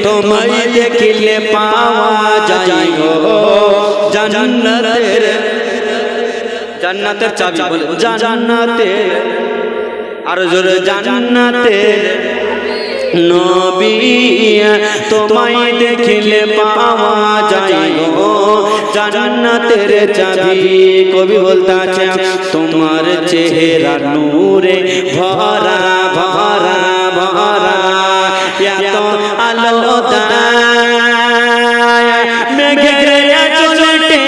তোমায় দেখিলে পাওয়া যায় গো জান্নাতের জান্নাতের চাবি বলে জান্নাতের আর জোরে জান্নাতের নবী তোমায় দেখিলে পাওয়া যায় গো জান্নাতের চাবি কবি বলতাছে তোমার চেহারা নূরে ভরা ভরা ভরা এত আলো দেয় মেঘের চলতে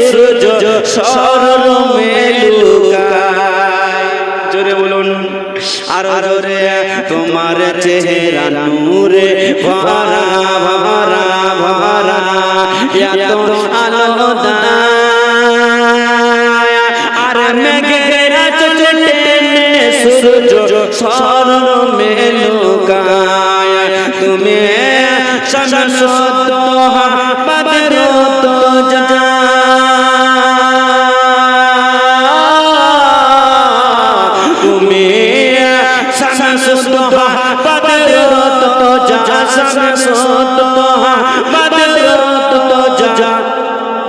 সূর্য সরল মেলুকায় জোরে বলুন আর জোরে তোমার চেহারা নূরে ভরা ভরা ভরা এত আলো দেয় আর মেঘের চলতে সূর্য সরল মেলুকায় তুমি শামস তোহা বদর তো তুমি শামস তোহা বদর তো শামস তোহা বদর তো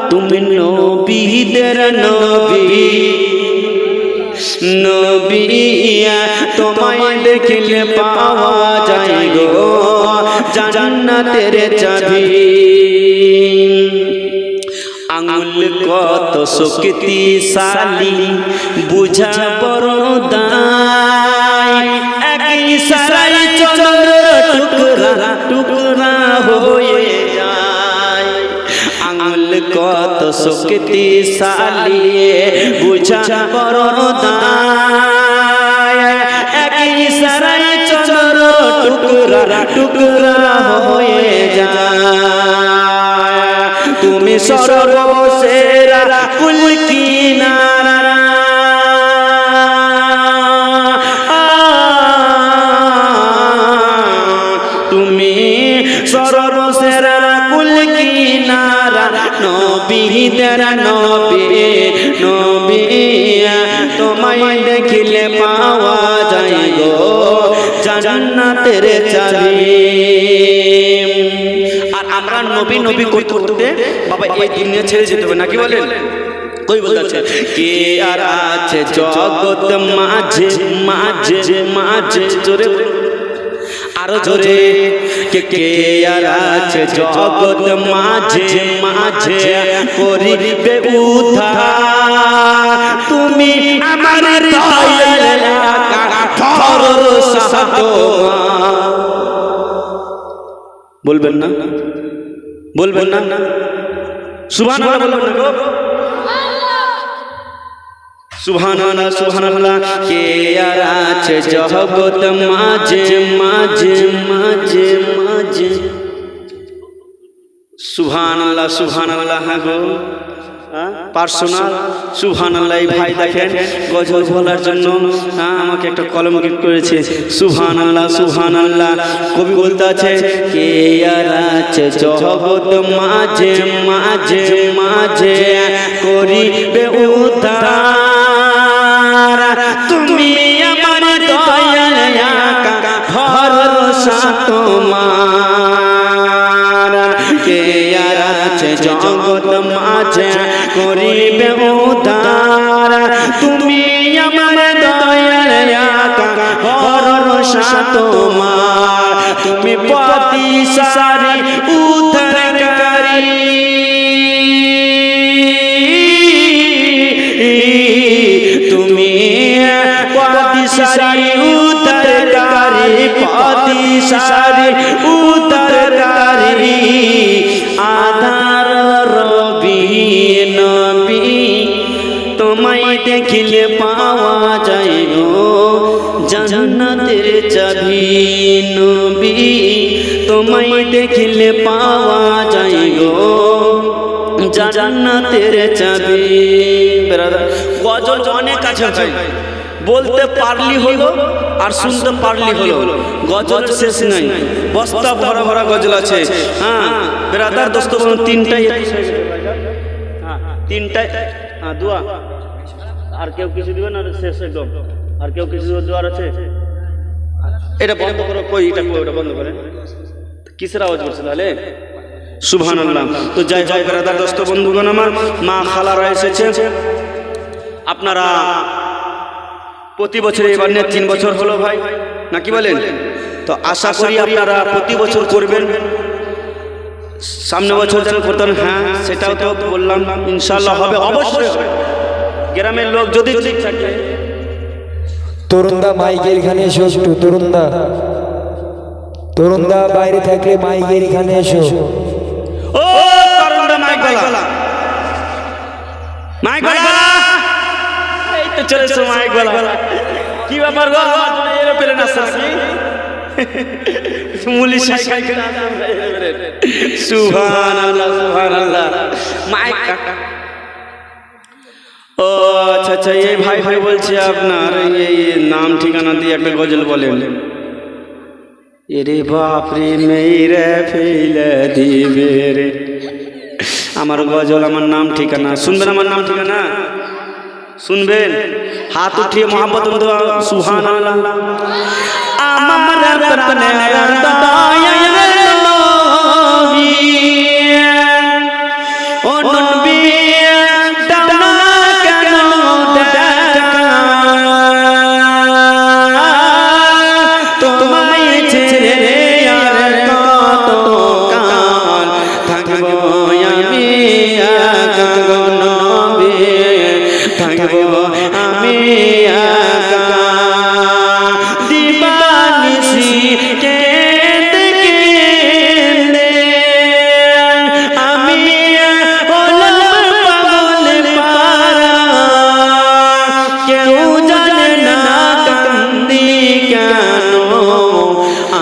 তুমি নবীদের নবী নবী তোমায় দেখিলে পাওয়া যায় গো জান্নাতের চাবি আঙুল কত শক্তিশালী বুঝা বড় দায় এক ইশারায় চন্দ্র টুকরা টুকরা হয়ে যায় আঙুল কত শক্তিশালী বুঝা বড় দায় এক ইশারায় চন্দ্র টুকরা টুকরা হয়ে যায় তুমি সর্বশেরা কুল কিনারা তুমি সর্বশেরা কুল কিনারা নবীদের নবী নবী তোমায় দেখিলে পাওয়া যায় গো জান্নাতের চাবি আর আমরা নবী নবী করতে করতে বাবা এই দুনিয়া ছেড়ে যেতে হবে নাকি বলেন কই বলছে কে আর আছে জগৎ মাঝে মাঝে মাঝে জোরে আরো জোরে কে আর আছে জগৎ মাঝে মাঝে করিবে উদ্ধার তুমি আমার দয়াল ভরসা বলবেন না বলবেন না সুবহানাল্লাহ বলবেন না সুবহানাল্লাহ সুবহানাল্লাহ কে আর আছে জগৎ মাঝে মাঝে মাঝে মাঝে সুবহানাল্লাহ সুবহানাল্লাহ গো পার্সোনাল সুবহানাল্লাহ ভাই দেখেন গজল বলার জন্য আমাকে একটা কলম গিফট করেছে সুবহানাল্লাহ সুবহানাল্লাহ কবি বলতে আছে কে আর আছে জগৎ মাঝে মাঝে মাঝে করিবে উদ্ধার তুমি আমার দয়াল ভরসা তোমার কে আর আছে জগৎ মাঝে করিবে উদ্ধার তুমি আমার দয়াল ভরসা তোমার তুমি প্রতিসারী উদ্ধারকারী তুমি প্রতিসারী উদ্ধারকারী প্রতিসারী উদ্ধারকারী আধার রবি নবী তোমায় দেখিলে পাওয়া যায় গো জান্নাতের চাবি নবী তোমায় দেখিলে পাওয়া যায় গো জান্নাতের চাবি গজল অনেক আছে ভাই বলতে পারলি হলো আর শুনতে পারলি হলো গজল শেষ নাই বস্তা ভরা ভরা গজল আছে হ্যাঁ ব্রাদার দোস্ত তিনটাই তিনটাই দোয়া আর কেউ কিছু দিবেন আর শেষ একদম আর কেউ কিছু দোয়ার আছে এটা বন্ধ করো কই এটা বন্ধ করে কিসের আওয়াজ করছে তাহলে? সুবহানাল্লাহ। তো যাই হোক ব্রাদার দোস্ত বন্ধুগণ আমার, মা খালারা এসেছে, আপনারা প্রতি বছর এবার নিয়ে 3 বছর হলো ভাই, নাকি বলেন? তো আশা করি আপনারা প্রতি বছর করবেন, সামনে বছর যেন করতেন। হ্যাঁ সেটাও তো বললাম, ইনশাআল্লাহ হবে, অবশ্যই হবে। গ্রামের লোক যদি ঠিক থাকে। তরুণদা মাইকের এখানে এসো একটু, তরুণদা বাইরে থাকলে মাইকের এখানে এসো। ও তরুণদা মাইক বালা, মাইক বালা, এই তো চলে এসো মাইক বালা। কি ব্যাপার গো, আমার জন্য এরোপ্লেন আসছে নাকি? মুলি সাইকেল করে সুবহানাল্লাহ সুবহানাল্লাহ। মাইক ও আচ্ছা আচ্ছা, এই ভাই ভাই বলছি আপনার এই নাম ঠিকানা দিয়ে একটা গজল বলেন। এরে বাপরে মেরে ফেলে দিবে রে, আমার গজল, আমার নাম ঠিকানা শুনবেন, আমার নাম ঠিকানা শুনবেন, হাত উঠিয়ে মোহাম্মদ সুবহানাল্লাহ। আমার প্রাণের দয়ার নবী ও নবী দাও না কেন দেখা, তোমায় ছেড়ে আর কত কাল থাকবো আমি একা গো নবী, থাকবো আমি একা। দিবানিশি কেঁদে কেঁদে আমি হলাম পাগল পারা, কেউ জানে না কান্দি কেন,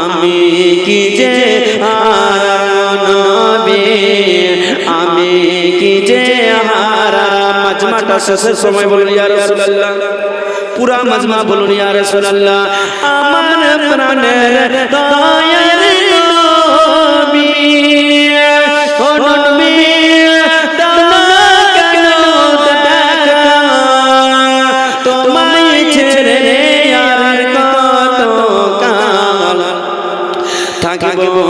আমি কি যে হারাম নবী, আমি কি যে হারাম। মাজমাটা শেষের সময় বলুন ইয়া রাসূলুল্লাহ, পুরা মাজমা বলুন ইয়া রাসূলুল্লাহ। আমার প্রাণের দয়ার নবী ও নবী দাও না কেন দেখা, তোমায় ছেড়ে আর কত কাল থাকবো